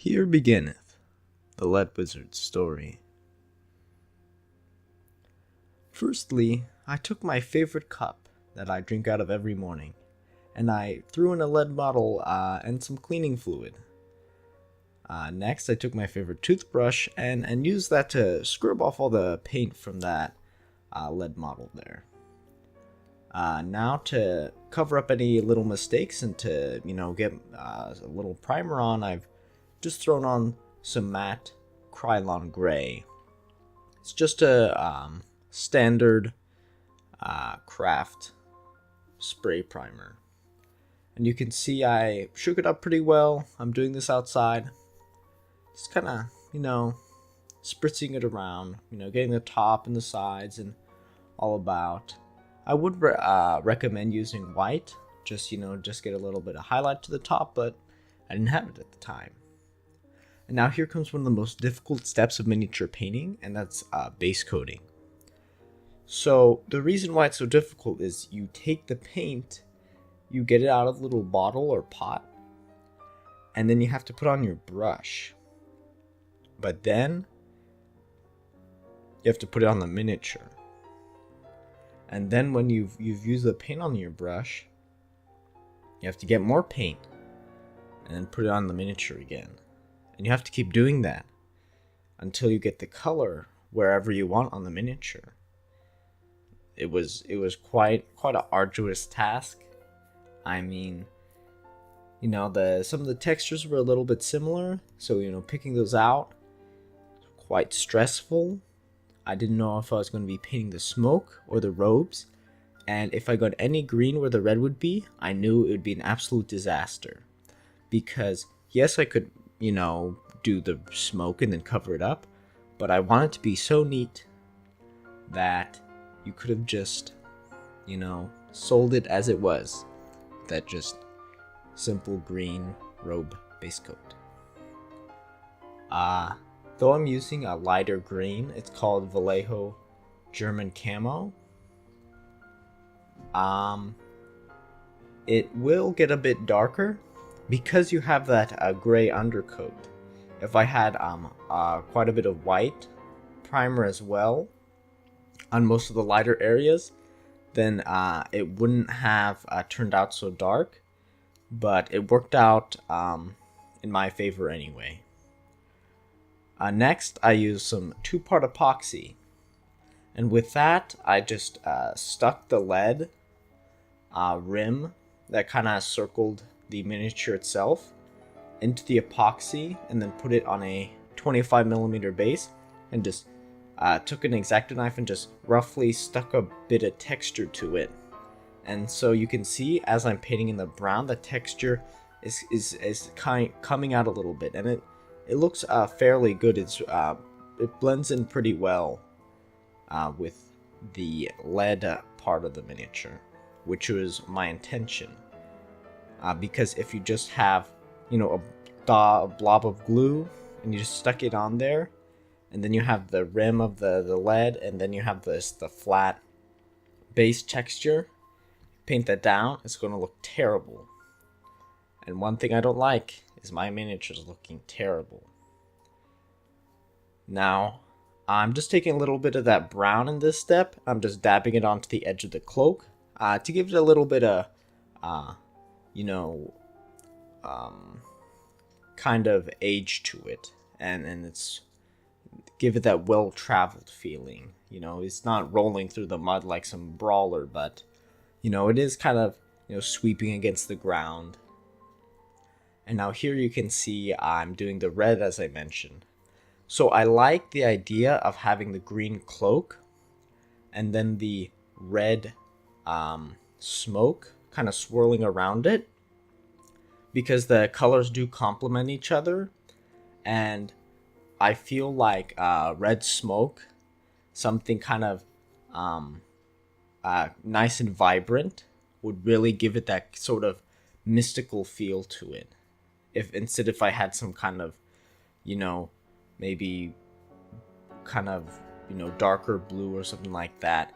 Here beginneth the Lead Wizard's story. Firstly, I took my favorite cup that I drink out of every morning, and I threw in a lead bottle and some cleaning fluid. Next, I took my favorite toothbrush and used that to scrub off all the paint from that lead model there. Now to cover up any little mistakes and to, get a little primer on, I've just thrown on some matte Krylon Gray. It's just a standard craft spray primer. And you can see I shook it up pretty well. I'm doing this outside. Just kind of, spritzing it around, getting the top and the sides and all about. I would recommend using white, just get a little bit of highlight to the top, but I didn't have it at the time. And now here comes one of the most difficult steps of miniature painting, and that's base coating. So the reason why it's so difficult is you take the paint, you get it out of a little bottle or pot, and then you have to put on your brush. But then you have to put it on the miniature. And then when you've used the paint on your brush, you have to get more paint and then put it on the miniature again. And you have to keep doing that until you get the color wherever you want on the miniature. It was quite an arduous task. I mean, some of the textures were a little bit similar, so picking those out quite stressful. I didn't know if I was going to be painting the smoke or the robes, and if I got any green where the red would be, I knew it would be an absolute disaster. Because yes, I could, do the smoke and then cover it up, but I want it to be so neat that you could have just, sold it as it was. That just simple green robe base coat. Though I'm using a lighter green, it's called Vallejo German Camo. It will get a bit darker because you have that gray undercoat. If I had quite a bit of white primer as well on most of the lighter areas, then it wouldn't have turned out so dark, but it worked out in my favor anyway. Next, I used some 2-part epoxy, and with that, I just stuck the lead rim that kind of circled the miniature itself into the epoxy, and then put it on a 25mm base, and just took an X-Acto knife and just roughly stuck a bit of texture to it. And so you can see as I'm painting in the brown, the texture is coming out a little bit, and it looks fairly good. It blends in pretty well with the lead part of the miniature, which was my intention. Because if you just have, a blob of glue and you just stuck it on there, and then you have the rim of the lead, and then you have the flat base texture, paint that down, it's going to look terrible. And one thing I don't like is my miniatures looking terrible. Now, I'm just taking a little bit of that brown in this step. I'm just dabbing it onto the edge of the cloak to give it a little bit of, kind of age to it, and it's give it that well-traveled feeling. It's not rolling through the mud like some brawler, but it is kind of sweeping against the ground. And now here you can see I'm doing the red as I mentioned. So I like the idea of having the green cloak and then the red smoke kind of swirling around it, because the colors do complement each other, and I feel like red smoke, something kind of nice and vibrant, would really give it that sort of mystical feel to it. If I had some kind of, maybe kind of, darker blue or something like that,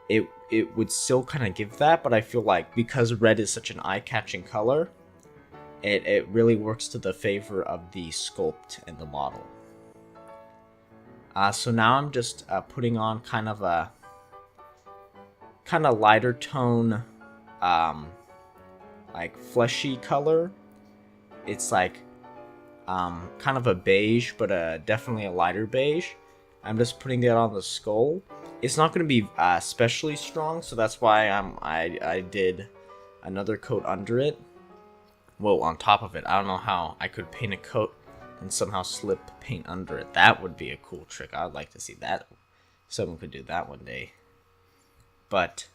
it would still kind of give that, but I feel like because red is such an eye-catching color, it really works to the favor of the sculpt and the model. So now I'm just putting on kind of a lighter tone, like fleshy color. It's like kind of a beige, but definitely a lighter beige. I'm just putting that on the skull. It's not going to be especially strong, so that's why I did another coat under it. Well, on top of it. I don't know how I could paint a coat and somehow slip paint under it. That would be a cool trick. I would like to see that. Someone could do that one day. But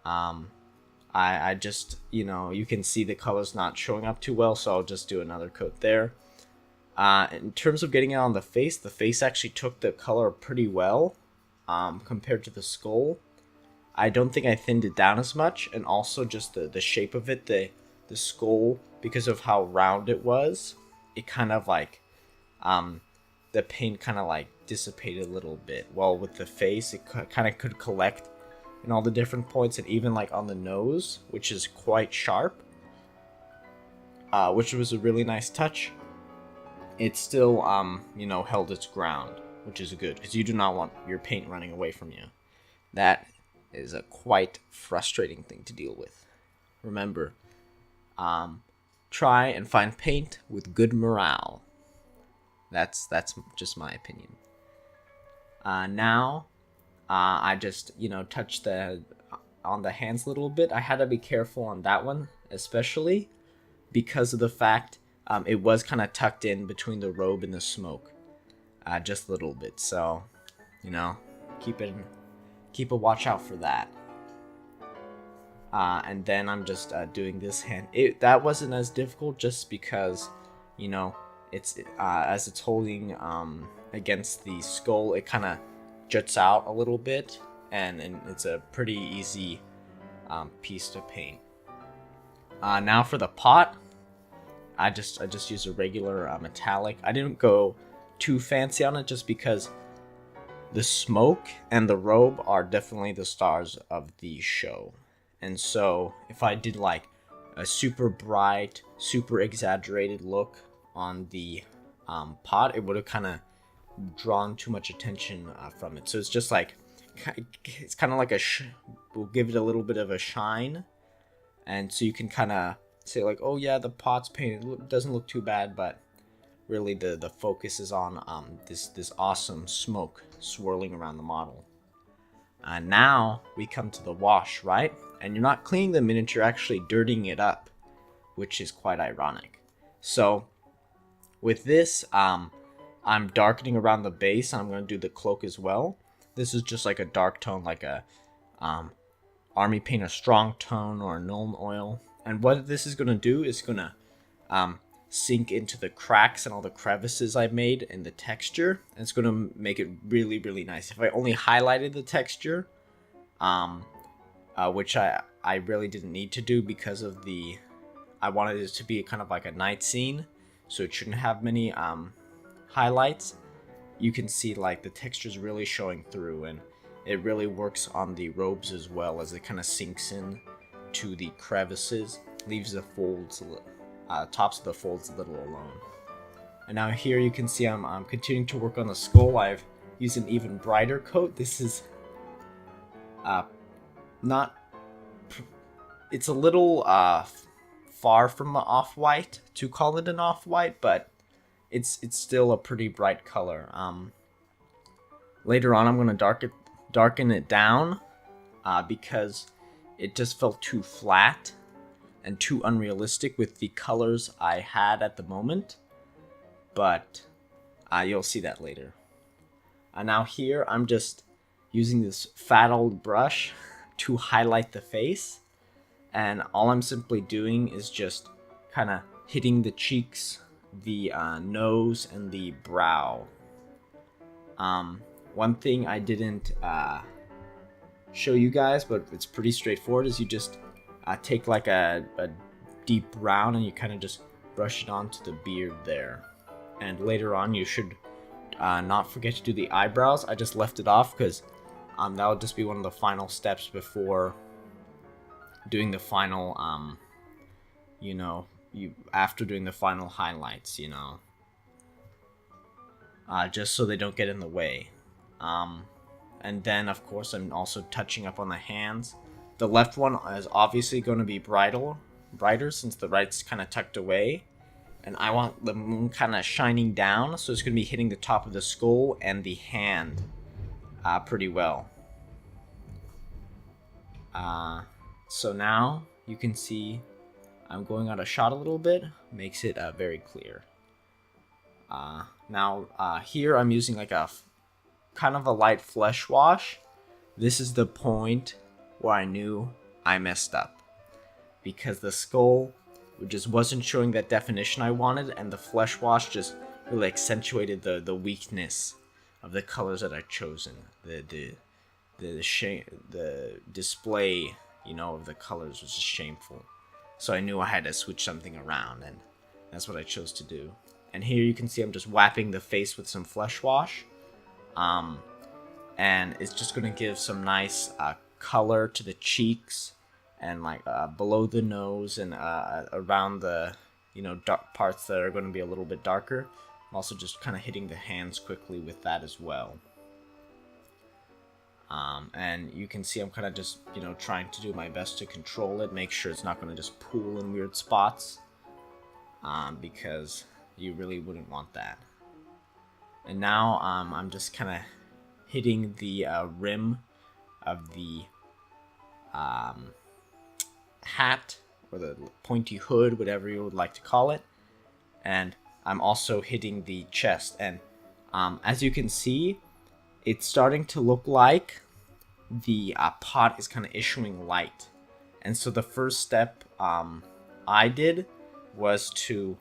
I just, you can see the color's not showing up too well, so I'll just do another coat there. In terms of getting it on the face actually took the color pretty well compared to the skull. I don't think I thinned it down as much, and also just the shape of it, the skull, because of how round it was, it kind of like, the paint kind of like dissipated a little bit. While with the face, it kind of could collect in all the different points, and even like on the nose, which is quite sharp, which was a really nice touch. It still, held its ground, which is good, because you do not want your paint running away from you. That is a quite frustrating thing to deal with. Remember, try and find paint with good morale. That's just my opinion. Now, I just, touched on the hands a little bit. I had to be careful on that one, especially because of the fact it was kind of tucked in between the robe and the smoke, just a little bit. So, keep a watch out for that. And then I'm just doing this hand. That wasn't as difficult, just because, it's as it's holding against the skull, it kind of juts out a little bit, and it's a pretty easy piece to paint. Now for the pot, I just used a regular metallic. I didn't go too fancy on it, just because the smoke and the robe are definitely the stars of the show. And so if I did like a super bright, super exaggerated look on the pot, it would have kind of drawn too much attention from it. So it's just like, it's kind of like we'll give it a little bit of a shine. And so you can kind of say like, oh yeah, the pot's painted, it doesn't look too bad, but really the focus is on this awesome smoke swirling around the model. Now we come to the wash, right? And you're not cleaning the miniature, you're actually dirtying it up, which is quite ironic. So with this, I'm darkening around the base, and I'm going to do the cloak as well. This is just like a dark tone, like a army paint, a strong tone, or a Nuln Oil. And what this is going to do is going to sink into the cracks and all the crevices I made in the texture, and it's going to make it really, really nice. If I only highlighted the texture, which I really didn't need to do, because of I wanted it to be kind of like a night scene, so it shouldn't have many highlights. You can see like the texture's really showing through, and it really works on the robes as well, as it kind of sinks in to the crevices, leaves the folds, tops of the folds a little alone. And now here you can see I'm continuing to work on the skull. I've used an even brighter coat. This is it's a little far from off-white to call it an off-white, but it's still a pretty bright color. Later on I'm going to darken it down because it just felt too flat and too unrealistic with the colors I had at the moment, but you'll see that later. Now here I'm just using this fat old brush to highlight the face, and all I'm simply doing is just kind of hitting the cheeks, the nose, and the brow. One thing I didn't show you guys, but it's pretty straightforward, is you just take like a deep brown and you kind of just brush it onto the beard there. And later on you should not forget to do the eyebrows. I just left it off because that would just be one of the final steps before doing the final after doing the final highlights, just so they don't get in the way. And then, of course, I'm also touching up on the hands. The left one is obviously going to be brighter since the right's kind of tucked away. And I want the moon kind of shining down, so it's going to be hitting the top of the skull and the hand pretty well. So now you can see I'm going out of shot a little bit, makes it very clear. Now here I'm using like a kind of a light flesh wash. This is the point where I knew I messed up, because the skull just wasn't showing that definition I wanted, and the flesh wash just really accentuated the weakness of the colors that I'd chosen. The display, of the colors was just shameful. So I knew I had to switch something around, and that's what I chose to do. And here you can see I'm just whapping the face with some flesh wash. And it's just going to give some nice color to the cheeks, and like below the nose, and around the dark parts that are going to be a little bit darker. I'm also just kind of hitting the hands quickly with that as well. And you can see I'm kind of just trying to do my best to control it, make sure it's not going to just pool in weird spots, because you really wouldn't want that. And now I'm just kind of hitting the rim of the hat, or the pointy hood, whatever you would like to call it. And I'm also hitting the chest. And as you can see, it's starting to look like the pot is kind of issuing light. And so the first step I did was to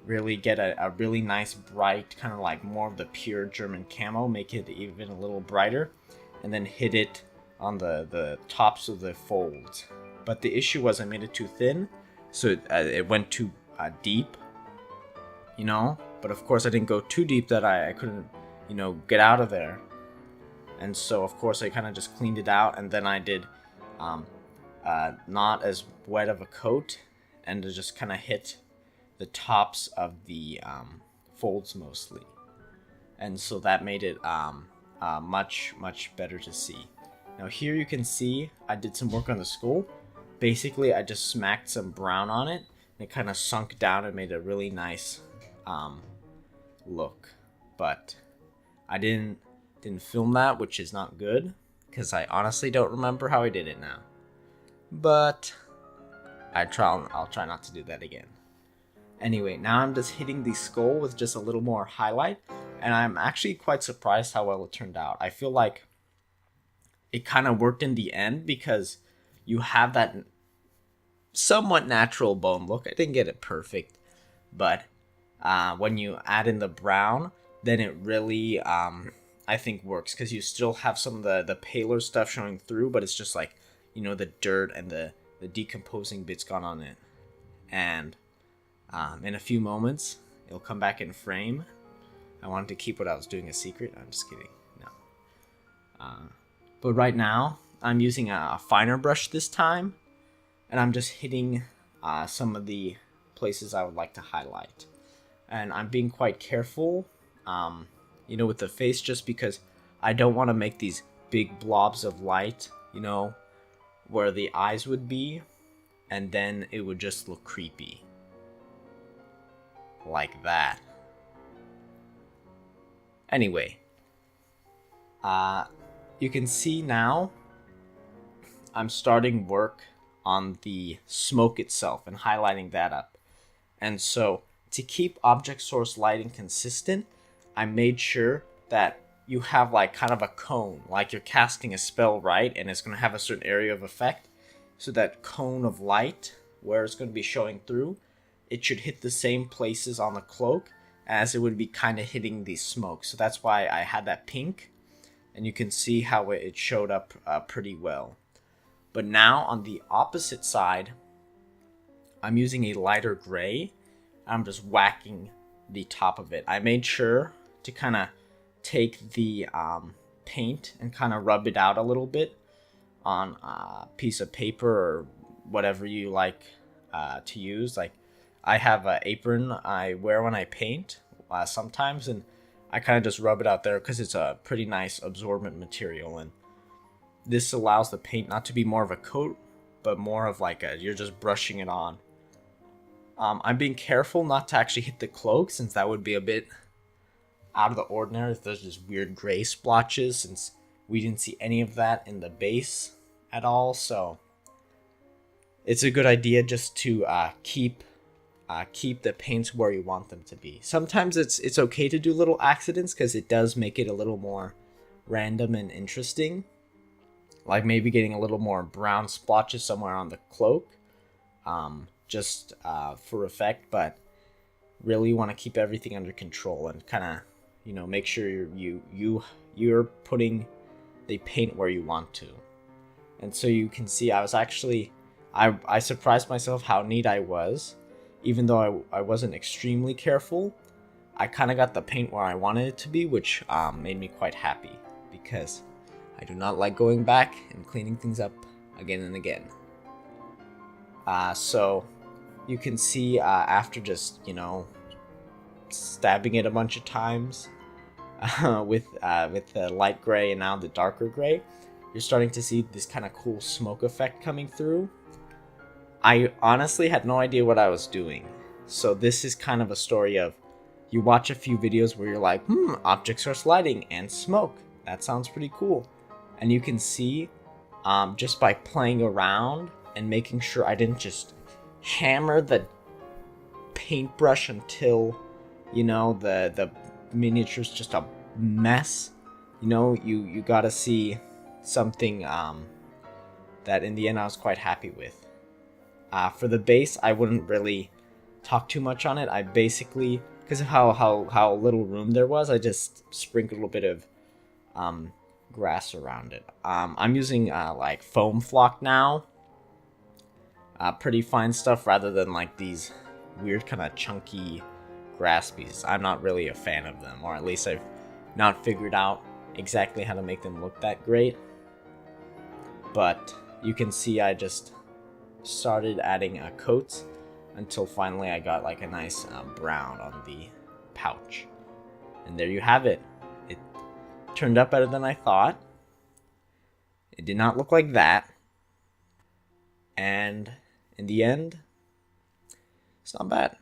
really get a really nice bright, kind of like more of the pure German camo, make it even a little brighter, and then hit it on the tops of the folds. But the issue was I made it too thin, so it went too deep, but of course I didn't go too deep that I couldn't get out of there. And so of course I kind of just cleaned it out, and then I did not as wet of a coat, and to just kind of hit the tops of the folds mostly. And so that made it much better to see. Now here you can see I did some work on the skull. Basically I just smacked some brown on it, and it kind of sunk down and made a really nice look. But I didn't film that, which is not good, because I honestly don't remember how I did it now. But I'll try not to do that again. Anyway, now I'm just hitting the skull with just a little more highlight, and I'm actually quite surprised how well it turned out. I feel like it kind of worked in the end, because you have that somewhat natural bone look. I didn't get it perfect, but when you add in the brown, then it really I think works, because you still have some of the paler stuff showing through, but it's just like the dirt and the decomposing bits gone on it. And in a few moments it'll come back in frame. I wanted to keep what I was doing a secret. I'm just kidding. No. But right now I'm using a finer brush this time, and I'm just hitting some of the places I would like to highlight. And I'm being quite careful with the face, just because I don't want to make these big blobs of light where the eyes would be, and then it would just look creepy like that. Anyway, you can see now I'm starting work on the smoke itself and highlighting that up. And so to keep object source lighting consistent, I made sure that you have like kind of a cone, like you're casting a spell, right? And it's going to have a certain area of effect. So that cone of light, where it's going to be showing through, it should hit the same places on the cloak as it would be kind of hitting the smoke. So that's why I had that pink, and you can see how it showed up pretty well. But now on the opposite side, I'm using a lighter gray. I'm just whacking the top of it. I made sure to kind of take the paint and kind of rub it out a little bit on a piece of paper or whatever you like to use. Like, I have an apron I wear when I paint sometimes, and I kind of just rub it out there because it's a pretty nice absorbent material, and this allows the paint not to be more of a coat, but more of like you're just brushing it on. I'm being careful not to actually hit the cloak, since that would be a bit out of the ordinary if there's just weird gray splotches, since we didn't see any of that in the base at all. So it's a good idea just to keep the paints where you want them to be. Sometimes it's okay to do little accidents because it does make it a little more random and interesting. Like maybe getting a little more brown splotches somewhere on the cloak, just for effect. But really, you want to keep everything under control and kind of, make sure you're putting the paint where you want to. And so you can see, I surprised myself how neat I was, even though I wasn't extremely careful. I kind of got the paint where I wanted it to be, which made me quite happy, because I do not like going back and cleaning things up again and again. So you can see after just, stabbing it a bunch of times with the light gray and now the darker gray, you're starting to see this kind of cool smoke effect coming through. I honestly had no idea what I was doing. So this is kind of a story of, you watch a few videos where you're like, objects are sliding and smoke. That sounds pretty cool. And you can see, just by playing around and making sure I didn't just hammer the paintbrush until, the miniature's just a mess. You gotta see something that in the end I was quite happy with. For the base, I wouldn't really talk too much on it. I basically, because of how little room there was, I just sprinkled a little bit of grass around it. I'm using like foam flock now, pretty fine stuff, rather than like these weird kind of chunky grass pieces. I'm not really a fan of them, or at least I've not figured out exactly how to make them look that great. But you can see I just started adding coats until finally I got like a nice brown on the pouch, and there you have it. It turned out better than I thought. It did not look like that, and in the end, it's not bad.